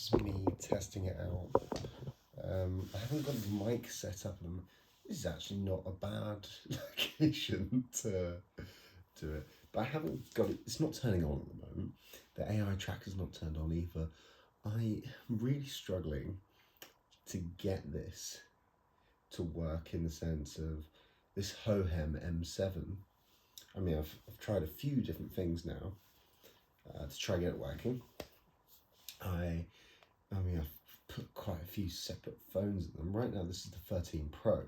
this is me testing it out. I haven't got the mic set up, and this is actually not a bad location to do it. But I haven't got it. It's not turning on at the moment. The AI tracker's not turned on either. I'm really struggling to get this to work in the sense of this Hohem M7. I mean, I've tried a few different things now to try and get it working. I mean, I've put quite a few separate phones in them. Right now, this is the 13 Pro.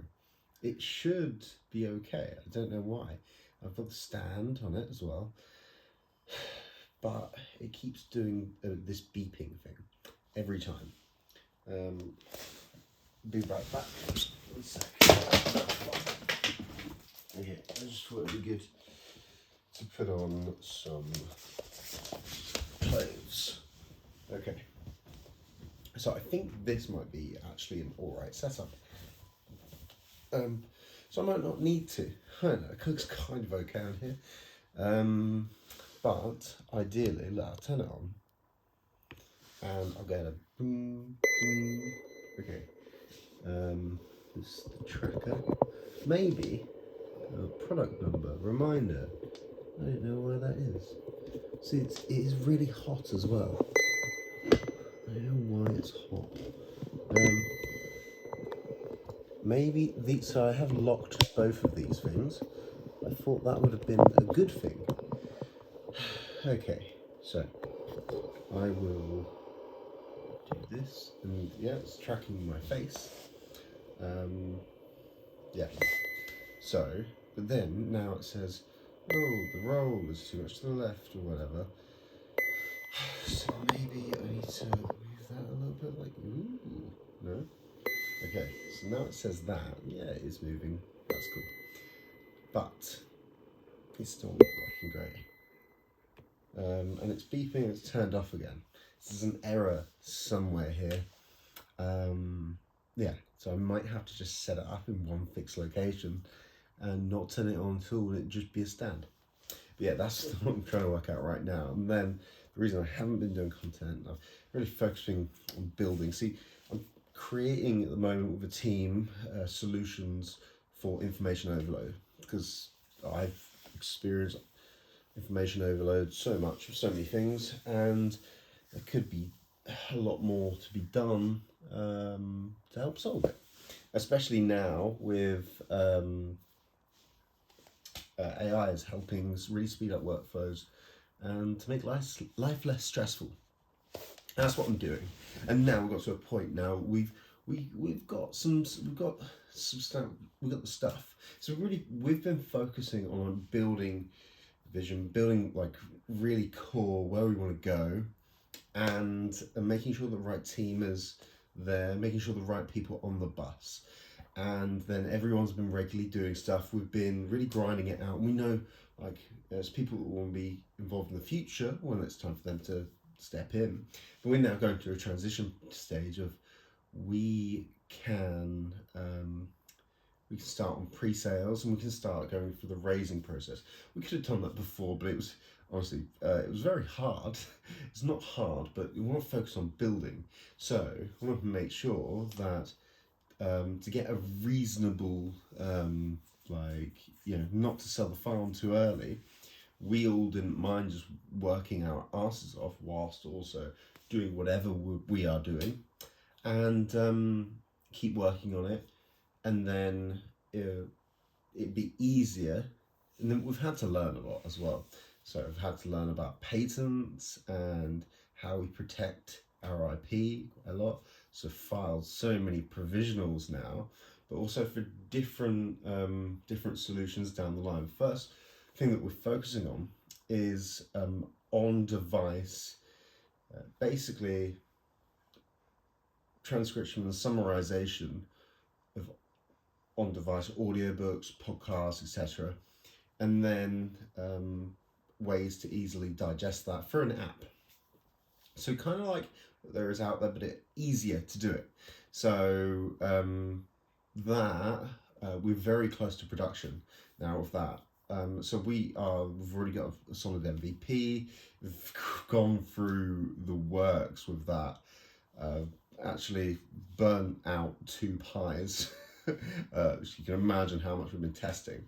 It should be okay. I don't know why. I've got the stand on it as well. But it keeps doing this beeping thing every time. Be right back. 1 sec. Okay, I just thought it would be good to put on some clothes. Okay. So I think this might be actually an alright setup. So I might not need to. I don't know, it looks kind of okay on here. But ideally, I'll turn it on. And I'll get a boom, boom. Okay. This is the tracker. Maybe a product number, reminder. I don't know where that is. See, it is really hot as well. I don't know why it's hot. Maybe so I have locked both of these things. I thought that would have been a good thing. Okay, so I will do this, and yeah, it's tracking my face. Yeah. So, but then now it says, oh, the roll is too much to the left or whatever. So maybe I need to move that a little bit, like, ooh, no? Okay, so now it says that, yeah, it is moving, that's cool. But it's still not working great. And it's beeping and it's turned off again. This is an error somewhere here. Yeah, so I might have to just set it up in one fixed location and not turn it on at all, and it just be a stand. But yeah, that's what I'm trying to work out right now. And then the reason I haven't been doing content, I'm really focusing on building. See, I'm creating at the moment with a team solutions for information overload, because I've experienced information overload so much with so many things, and there could be a lot more to be done to help solve it, especially now with AI is helping really speed up workflows and to make life less stressful. That's what I'm doing. And now we've got to a point now we've got the stuff. So really we've been focusing on building vision, building like really core where we want to go, and making sure the right team is there, making sure the right people on the bus. And then everyone's been regularly doing stuff. We've been really grinding it out. We know, like, there's people that want to be involved in the future when it's time for them to step in. But we're now going through a transition stage of we can start on pre-sales, and we can start going through the raising process. We could have done that before, but it was honestly it was very hard. It's not hard, but we want to focus on building. So we want to make sure that to get a reasonable, not to sell the farm too early, we all didn't mind just working our asses off whilst also doing whatever we are doing, and keep working on it, and then it'd be easier. And then we've had to learn a lot as well. So I've had to learn about patents and how we protect our IP a lot. So filed so many provisionals now, but also for different solutions down the line. First thing that we're focusing on is on-device, basically transcription and summarization of on-device audiobooks, podcasts, etc. And then ways to easily digest that for an app. So kind of like there is out there, but it's easier to do it. So we're very close to production now of that. So we've already got a solid MVP. We've gone through the works with that. actually burnt out 2 pies. So you can imagine how much we've been testing.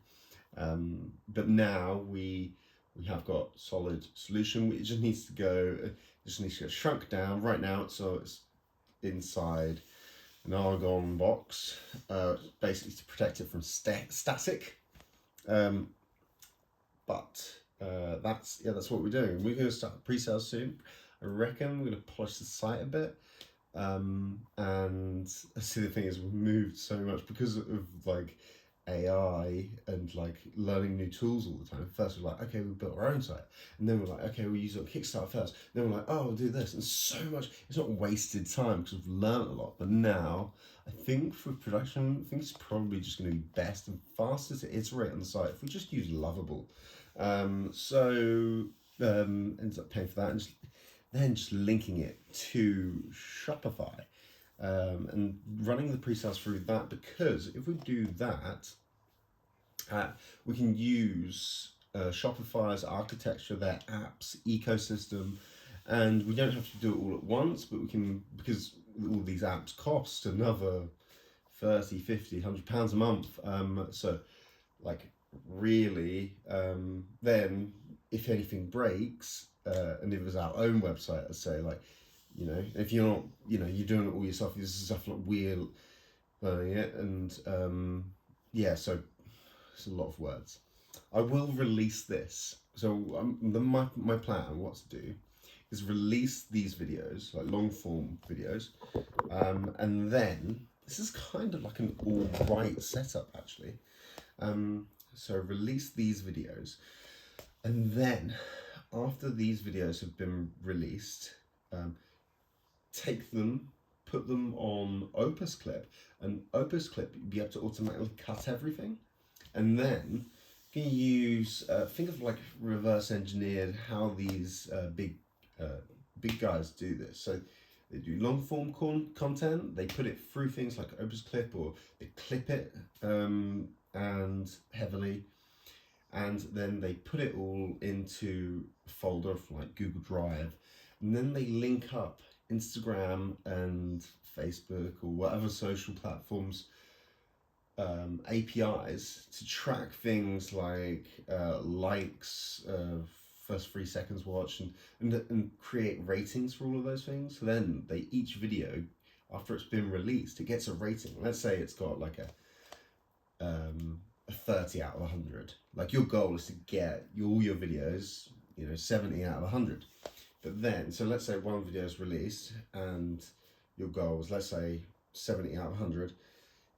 But now we have got solid solution. It just needs to go. It just needs to get shrunk down. Right now, it's inside an argon box, basically to protect it from static. But that's what we're doing. We're going to start pre-sales soon. I reckon we're going to polish the site a bit. And I see the thing is we've moved so much because of like AI and like learning new tools all the time. First we're like, okay, we built our own site, and then we're like, okay, we'll use it on Kickstarter first. Then we're like, oh, we'll do this, and so much. It's not wasted time because we've learned a lot. But now I think for production, I think it's probably just going to be best and fastest to iterate on the site if we just use Lovable. Ends up paying for that and then just linking it to Shopify. And running the pre-sales through that, because if we do that, we can use Shopify's architecture, their apps, ecosystem, and we don't have to do it all at once, but we can, because all these apps cost another 30, 50, £100 a month. So like really, then if anything breaks, and if it was our own website, I'd say like, if you're not, you're doing it all yourself, this is stuff like we're learning it, and so it's a lot of words. I will release this. So my plan, what to do, is release these videos, like long form videos, and then this is kind of like an all right setup actually. So release these videos, and then after these videos have been released, take them, put them on Opus Clip, and Opus Clip you'll be able to automatically cut everything, and then you can use think of like reverse engineered how these big guys do this. So they do long form content, they put it through things like Opus Clip, or they clip it and heavily, and then they put it all into a folder for like Google Drive, and then they link up Instagram and Facebook or whatever social platforms APIs to track things like likes, first 3 seconds watched, and create ratings for all of those things. So then each video, after it's been released, it gets a rating. Let's say it's got like a 30 out of 100. Like your goal is to get all your videos, 70 out of 100. But then, so let's say one video is released and your goal is, let's say, 70 out of 100.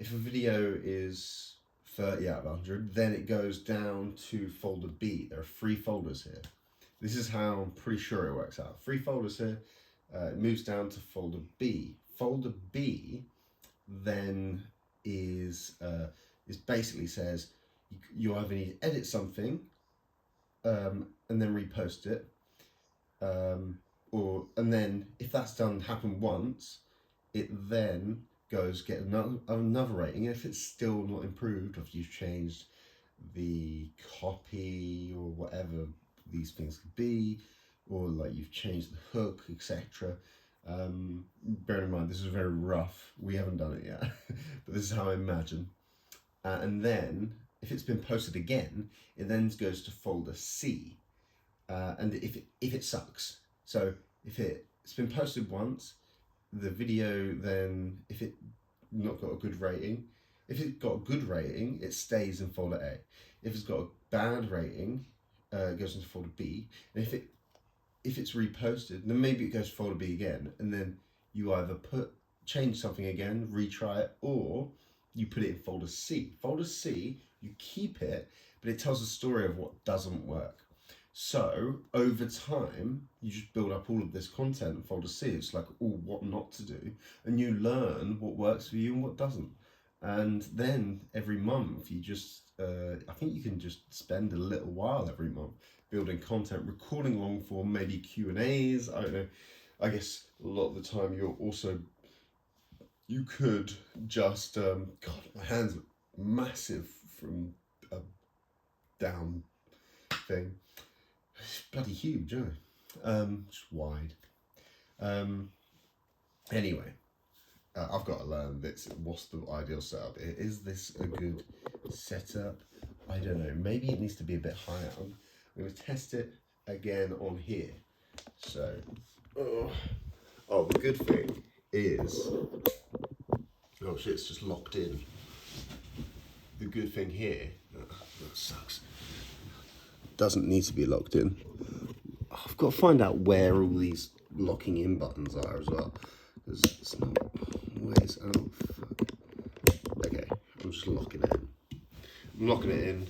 If a video is 30 out of 100, then it goes down to folder B. There are 3 folders here. This is how I'm pretty sure it works out. 3 folders here. It moves down to folder B. Folder B then is basically says you either need to edit something and then repost it, and then if that's happen once, it then goes get another rating. If it's still not improved, if you've changed the copy or whatever these things could be, or like you've changed the hook, etc. Bear in mind this is very rough. We haven't done it yet, but this is how I imagine. And then if it's been posted again, it then goes to folder C. And if it sucks, so if it's been posted once, the video then, if it not got a good rating, if it got a good rating, it stays in folder A. If it's got a bad rating, it goes into folder B. And if it's reposted, then maybe it goes to folder B again, and then you either change something again, retry it, or you put it in folder C. Folder C, you keep it, but it tells a story of what doesn't work. So over time, you just build up all of this content in folder C. It's like, what not to do, and you learn what works for you and what doesn't. And then every month, you just, I think you can just spend a little while every month building content, recording long form, maybe Q&As. I don't know. I guess a lot of the time you could just, God, my hands look massive from a down thing. It's bloody huge, isn't it? Just wide. Anyway, I've got to learn this. What's the ideal setup? Is this a good setup? I don't know. Maybe it needs to be a bit higher. I'm going to test it again on here. So, oh, the good thing is, oh shit, it's just locked in. The good thing here, that sucks. Doesn't need to be locked in. I've got to find out where all these locking in buttons are as well, because it's not always. Oh fuck. Okay, I'm just locking it in. I'm locking it in.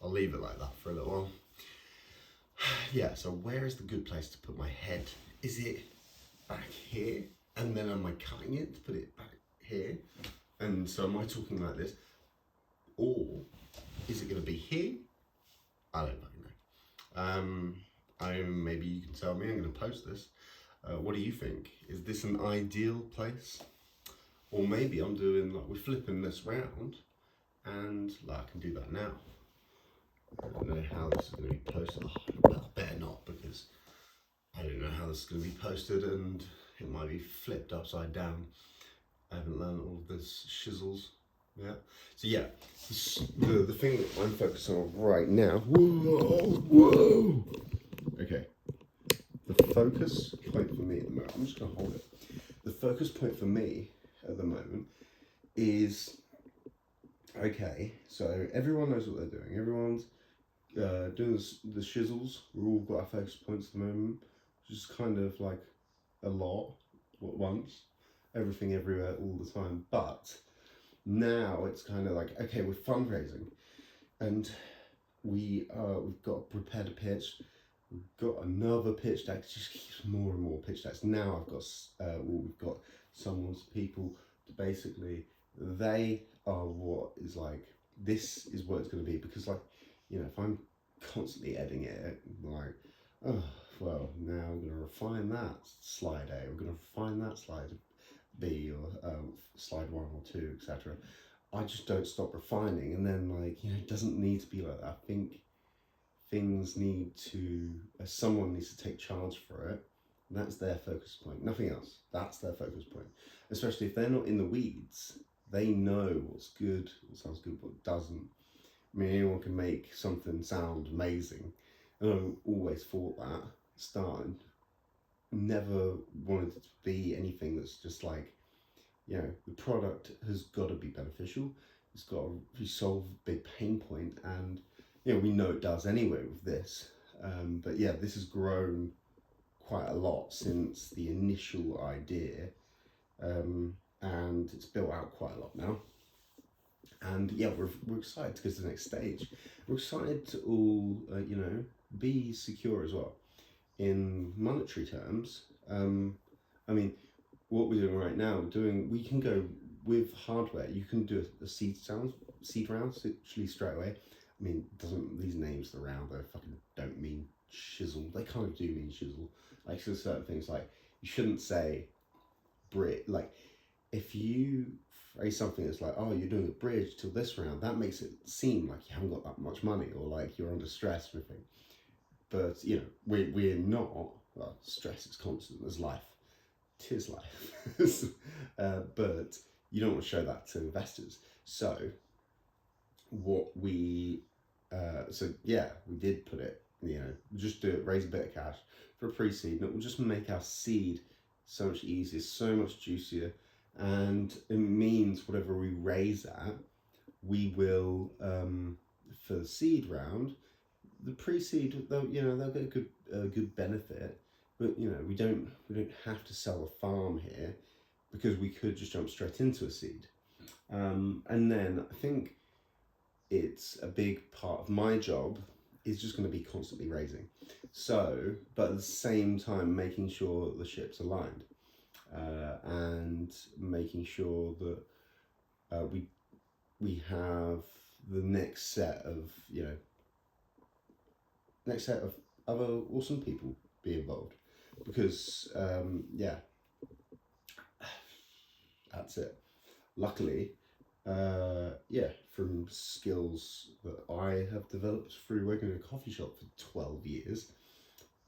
I'll leave it like that for a little while. Yeah, so where is the good place to put my head? Is it back here? And then am I cutting it to put it back here? And so am I talking like this? Or is it going to be here? I don't fucking know. Maybe you can tell me. I'm going to post this. What do you think? Is this an ideal place? Or maybe I'm doing like, we're flipping this round, and like, I can do that now. I don't know how this is going to be posted. Oh, I better not, because I don't know how this is going to be posted, and it might be flipped upside down. I haven't learned all this shizzles. Yeah. So yeah, the thing that I'm focusing on right now. Whoa. Okay. The focus point for me at the moment. I'm just gonna hold it. The focus point for me at the moment is, okay. So everyone knows what they're doing. Everyone's doing the shizzles. We've all got our focus points at the moment, which is kind of like a lot at once. Everything everywhere all the time. But now it's kind of like, okay, we're fundraising, and we've got prepared a pitch. We've got another pitch deck. It just keeps more and more pitch decks. Now I've got we've got someone's people to basically, they are what is like, this is what it's going to be, because like, you know, if I'm constantly editing it, like, oh well, now we're going to refine that slide A, we're going to refine that slide B, or slide 1 or 2, etc. I just don't stop refining, and then like, you know, it doesn't need to be like that. I think things need to, someone needs to take charge for it. That's their focus point, nothing else. That's their focus point. Especially if they're not in the weeds, they know what's good, what sounds good, what doesn't. I mean, anyone can make something sound amazing, and I've always thought that, starting, never wanted it to be anything that's just like, you know, the product has got to be beneficial. It's got to resolve a big pain point, and you know, we know it does anyway with this. But yeah, this has grown quite a lot since the initial idea, and it's built out quite a lot now. And yeah, we're excited to go to the next stage. We're excited to all, you know, be secure as well. In monetary terms, I mean, what we're doing right now, we can go with hardware. You can do a seed round, literally straight away. I mean, these names around, they fucking don't mean shizzle. They kind of do mean shizzle. Like, so certain things, like, you shouldn't say like, if you phrase something that's like, oh, you're doing a bridge till this round, that makes it seem like you haven't got that much money, or like you're under stress or anything. But, you know, we're not. Well, stress is constant as life. 'Tis life. But you don't want to show that to investors. So what we, so yeah, we did put it, you know, just do it, raise a bit of cash for a pre-seed, and it will just make our seed so much easier, so much juicier, and it means whatever we raise at, we will, for the seed round, the pre-seed, they'll get a good benefit. But you know, we don't have to sell a farm here, because we could just jump straight into a seed. And then I think it's a big part of my job is just going to be constantly raising. So, but at the same time, making sure the ship's aligned, and making sure that we have the next set of other awesome people be involved. Because yeah, that's it. Luckily, yeah, from skills that I have developed through working in a coffee shop for 12 years,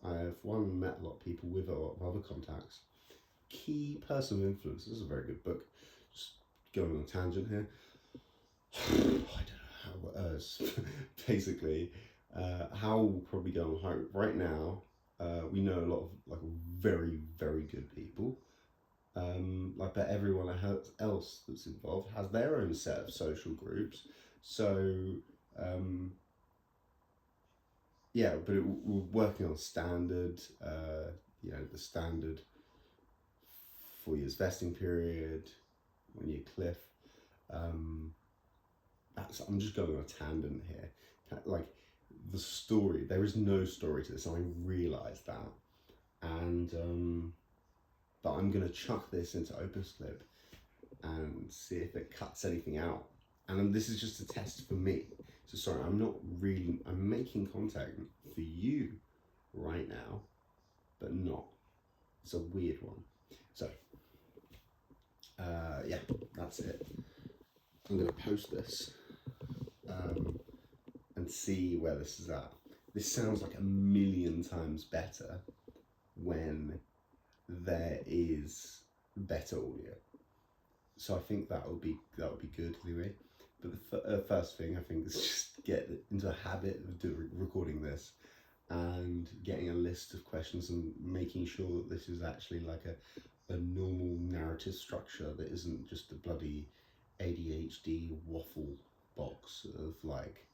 I've met a lot of people with a lot of other contacts, Key Personal Influence. This is a very good book. Just going on a tangent here. I don't know how. Basically, how we'll probably go on home right now. We know a lot of like very very good people. I bet everyone else that's involved has their own set of social groups. So yeah, but we're working on standard. The standard 4 years vesting period, 1 year cliff. I'm just going on a tangent here. Like the story, there is no story to this, and I realise that. And but I'm gonna chuck this into OpusClip and see if it cuts anything out. And this is just a test for me. So sorry, I'm making content for you right now, but not. It's a weird one. So yeah, that's it. I'm gonna post this and see where this is at. This sounds like a million times better when there is better audio. So I think that would be good, Louis. But the first thing I think is just get into a habit of recording this and getting a list of questions and making sure that this is actually like a normal narrative structure that isn't just a bloody ADHD waffle box of like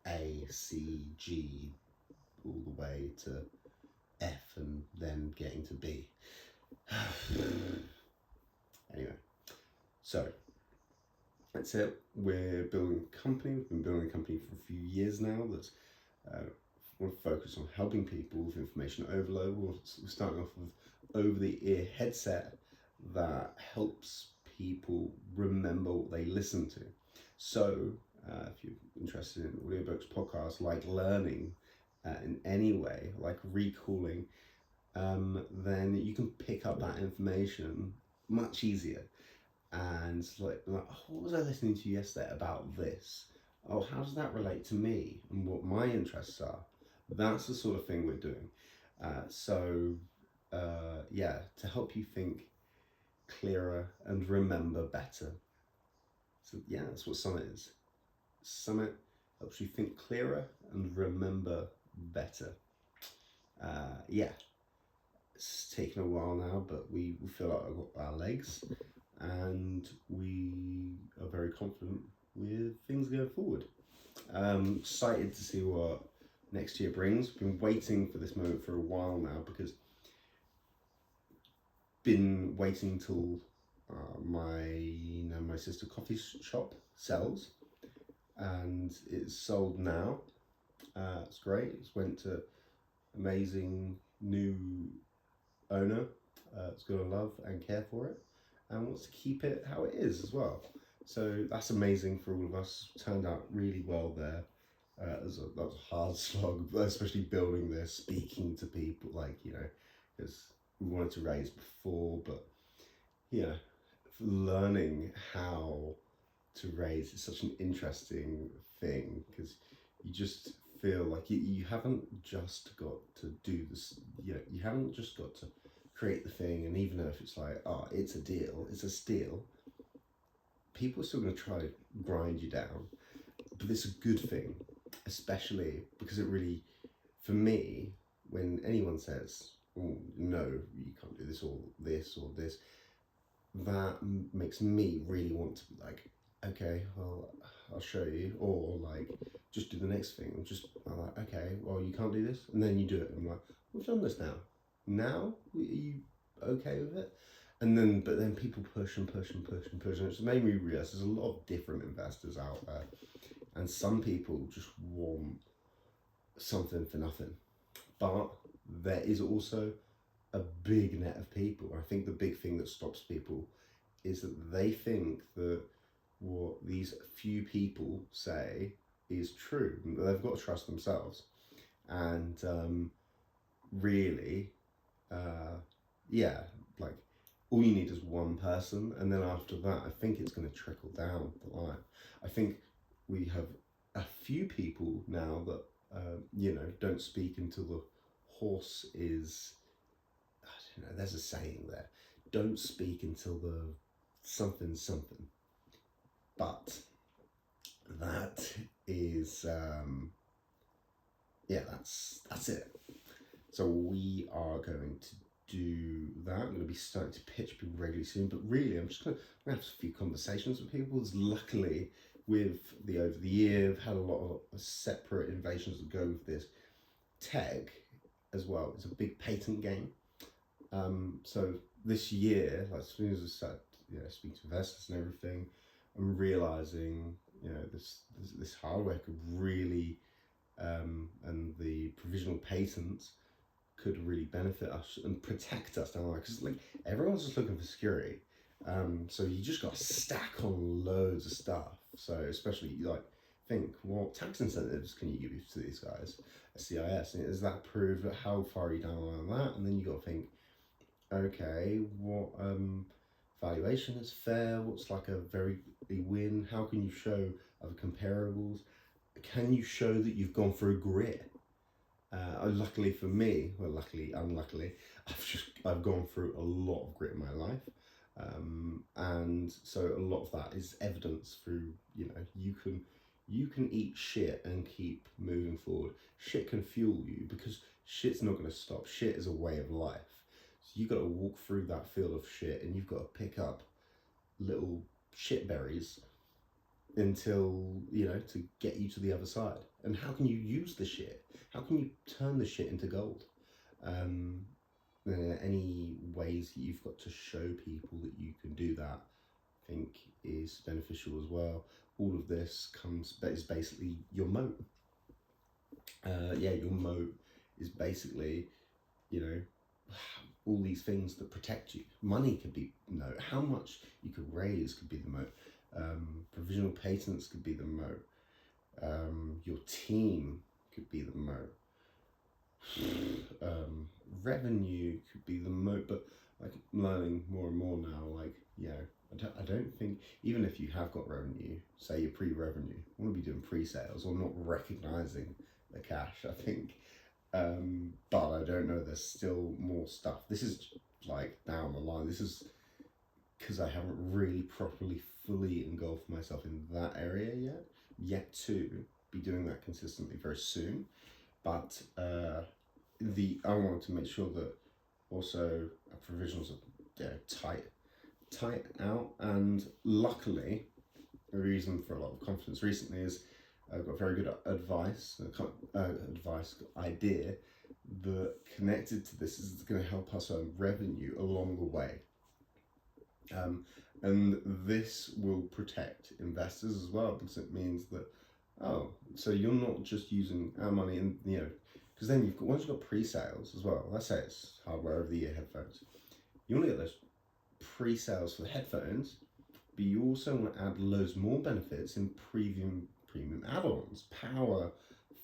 A, C, G all the way to F and then getting to B. Anyway, so that's it. We're building a company. We've been building a company for a few years now that's want to focus on helping people with information overload. We're starting off with over-the-ear headset that helps people remember what they listen to. So if you're interested in audiobooks, podcasts, like learning in any way, like recalling, then you can pick up that information much easier. And like, oh, what was I listening to yesterday about this? Oh, how does that relate to me and what my interests are? That's the sort of thing we're doing. Yeah, to help you think clearer and remember better. So yeah, that's what Summit is. Summit helps you think clearer and remember better. Yeah, it's taken a while now, but we feel like I've got our legs, and we are very confident with things going forward. Excited to see what next year brings. Been waiting for this moment for a while now because been waiting till my sister coffee shop sells, and it's sold now. It's great. It's went to amazing new owner. It's gonna love and care for it, and wants to keep it how it is as well. So that's amazing for all of us. Turned out really well there. That was a hard slog, especially building this, speaking to people, because we wanted to raise before, but learning how to raise is such an interesting thing, because you just feel like you haven't just got to do this, you haven't just got to create the thing, and even if it's like, oh, it's a deal, it's a steal, people are still going to try to grind you down, but it's a good thing, especially because it really, for me, when anyone says, oh, no, you can't do this or this or this, that makes me really want to be like, okay, well, I'll show you, or like, just do the next thing. I'm like, okay, well, you can't do this, and then you do it. I'm like, we've done this now. Now, are you okay with it? But then people push and push and push and push, and it's made me realize there's a lot of different investors out there, and some people just want something for nothing. But there is also a big net of people. I think the big thing that stops people is that they think that what these few people say is true. They've got to trust themselves. And really, yeah, like all you need is one person, and then after that, I think it's going to trickle down the line. I think we have a few people now that don't speak until the horse is, there's a saying there: don't speak until the something's something. But that is, yeah, that's it. So we are going to do that. I'm going to be starting to pitch people regularly soon, but really I'm just going to have a few conversations with people. Luckily, with the over the year, I've had a lot of separate innovations that go with this. Tech as well is a big patent game. So this year, like as soon as I started, speaking to investors and everything, I'm realizing, this hardware could really, and the provisional patents could really benefit us and protect us down the line. Because like everyone's just looking for security, so you just got to stack on loads of stuff. So especially like think, what tax incentives can you give to these guys? A CIS, is that approved? How far are you down the line on that? And then you got to think, okay, what valuation is fair? What's like a very win? How can you show other comparables? Can you show that you've gone through grit? Luckily for me, well, luckily, unluckily, I've gone through a lot of grit in my life, and so a lot of that is evidence through, you can eat shit and keep moving forward. Shit can fuel you because shit's not going to stop. Shit is a way of life. So you got to walk through that field of shit, and you've got to pick up little shit berries until, to get you to the other side. And how can you use the shit? How can you turn the shit into gold? Any ways that you've got to show people that you can do that, I think, is beneficial as well. All of this is basically your moat. Your moat is basically, all these things that protect you. Money could be moat. How much you could raise could be the moat. Provisional patents could be the moat. Your team could be the moat. Revenue could be the moat. But like, I'm learning more and more now, like, I don't think, even if you have got revenue, say you're pre-revenue, you want to be doing pre-sales or not recognizing the cash, I think. But I don't know, there's still more stuff. This is like down the line. This is because I haven't really properly fully engulfed myself in that area yet to be doing that consistently very soon. But I wanted to make sure that also our provisionals are tight out, and luckily the reason for a lot of confidence recently is I've got very good idea that connected to this is going to help us earn revenue along the way. And this will protect investors as well, because it means that, so you're not just using our money, and because then once you've got pre-sales as well, let's say it's hardware over the ear headphones, you want to get those pre-sales for the headphones, but you also want to add loads more benefits in premium add-ons, power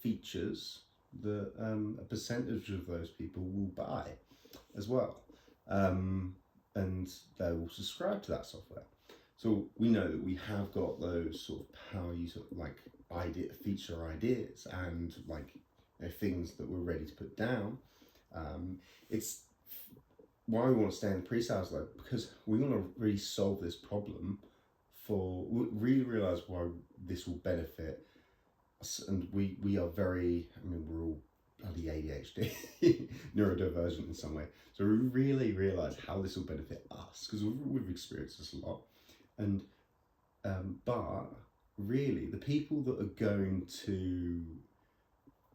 features that a percentage of those people will buy as well, and they will subscribe to that software. So we know that we have got those sort of power user feature ideas and things that we're ready to put down. It's why we want to stay in the pre-sales though, because we want to really solve this problem we really realize why this will benefit us. And we are very, we're all bloody ADHD, neurodivergent in some way. So we really realize how this will benefit us, because we've experienced this a lot. And but really, the people that are going to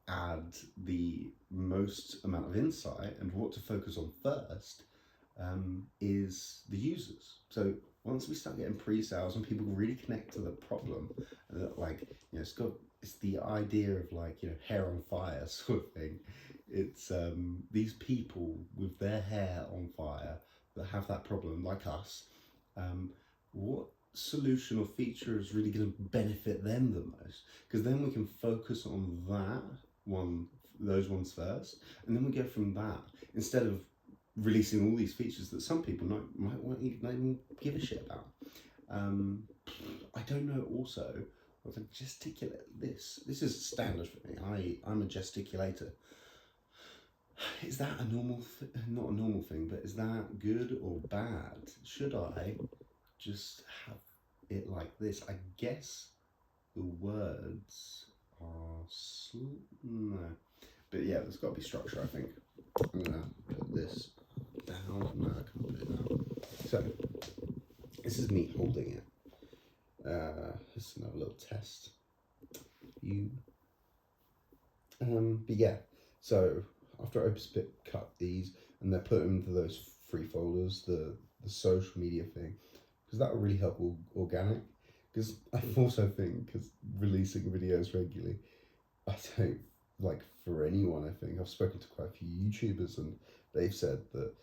add the most amount of insight and what to focus on first is the users. So once we start getting pre-sales and people really connect to the problem, it's the idea of hair on fire sort of thing. It's these people with their hair on fire that have that problem, like us. What solution or feature is really going to benefit them the most? Because then we can focus on those ones first, and then we go from that, instead of releasing all these features that some people might not even give a shit about. I don't know also if I gesticulate this is standard for me. I'm a gesticulator. is that a normal not a normal thing, but is that good or bad? Should I just have it like this? I guess the words are no, but yeah, there's got to be structure. I think I'm gonna put this down. No, I can't put it down. So this is me holding it. This is another little test. But yeah, so after OpenSpit cut these and they're put into those free folders, the social media thing, because that will really help organic. Because I also think, because releasing videos regularly, I don't like for anyone. I think I've spoken to quite a few YouTubers and they've said that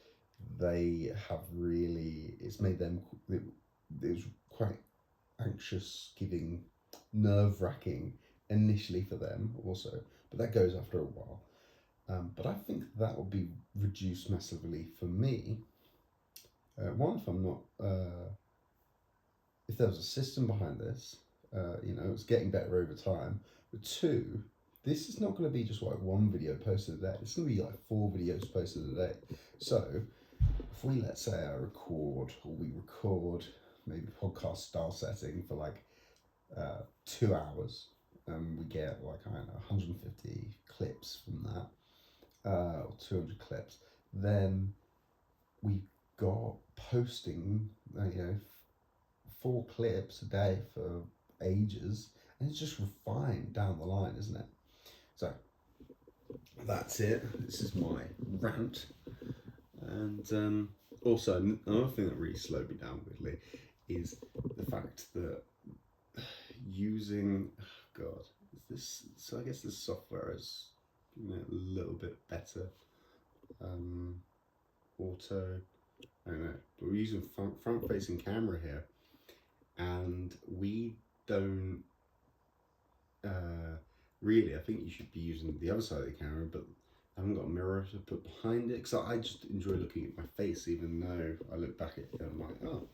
they have really, it's made them, it was quite anxious, giving, nerve-wracking initially for them also, but that goes after a while. But I think that will be reduced massively for me. One, if I'm not, if there was a system behind this, it's getting better over time. But two, this is not going to be just like one video posted a day. It's going to be like 4 videos posted a day. So if we, let's say we record maybe podcast style setting for like 2 hours, and we get like, I don't know, 150 clips from that, or 200 clips, then we got posting, 4 clips a day for ages, and it's just refined down the line, isn't it? So that's it. This is my rant. And also, another thing that really slowed me down weirdly is the fact that using, so I guess this software is a little bit better. Auto, I don't know, but we're using front facing camera here, and we don't really, I think you should be using the other side of the camera, but I haven't got a mirror to put behind it, because I just enjoy looking at my face, even though I look back at it and I'm like, oh,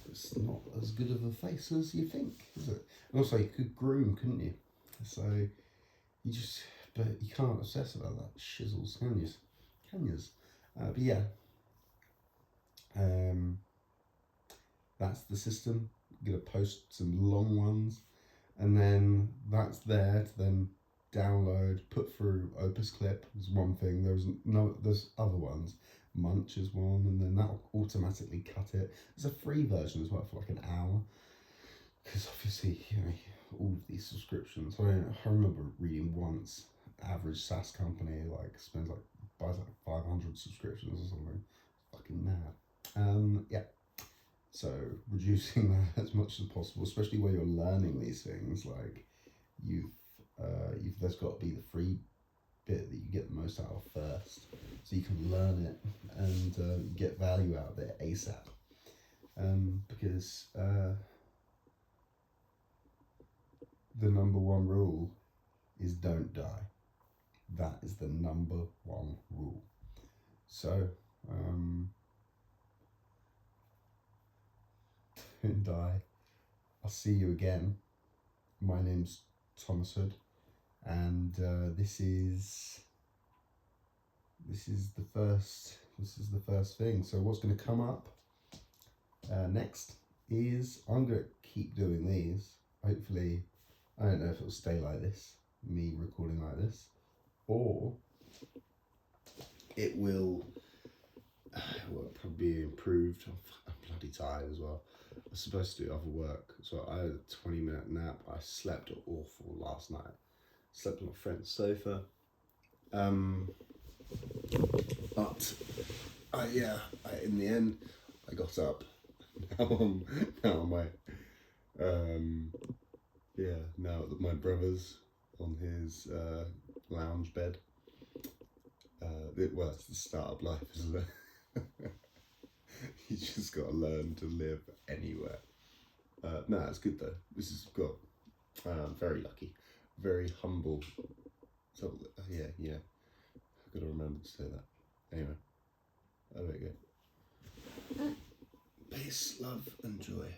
it's not as good of a face as you think, is it? And also, you could groom, couldn't you? So but you can't obsess about that shizzles, can you? But yeah, that's the system. I'm gonna post some long ones, and then that's there to then download, put through Opus Clip is one thing. There's other ones. Munch is one, and then that'll automatically cut it. There's a free version as well for like an hour, because obviously all of these subscriptions. I remember reading once, average SaaS company buys like 500 subscriptions or something. Fucking mad. Yeah. So reducing that as much as possible, especially where you're learning these things, like there's got to be the free bit that you get the most out of first, so you can learn it and get value out of it ASAP. Because the number one rule is don't die. That is the number one rule. So don't die. I'll see you again. My name's Thomas Hood, and this is the first thing. So what's going to come up next is I'm going to keep doing these. Hopefully, I don't know if it'll stay like this, me recording like this, or it will probably be improved. I'm bloody tired as well. I was supposed to do other work, so I had a 20-minute nap. I slept awful last night. Slept on a friend's sofa. But in the end, I got up. Now I'm now at my brother's on his lounge bed. It's the start of life, isn't it? You just got to learn to live anywhere. It's good though. This is good. Very lucky, very humble. So yeah, I've got to remember to say that. Anyway, there we go. Peace, love, and joy.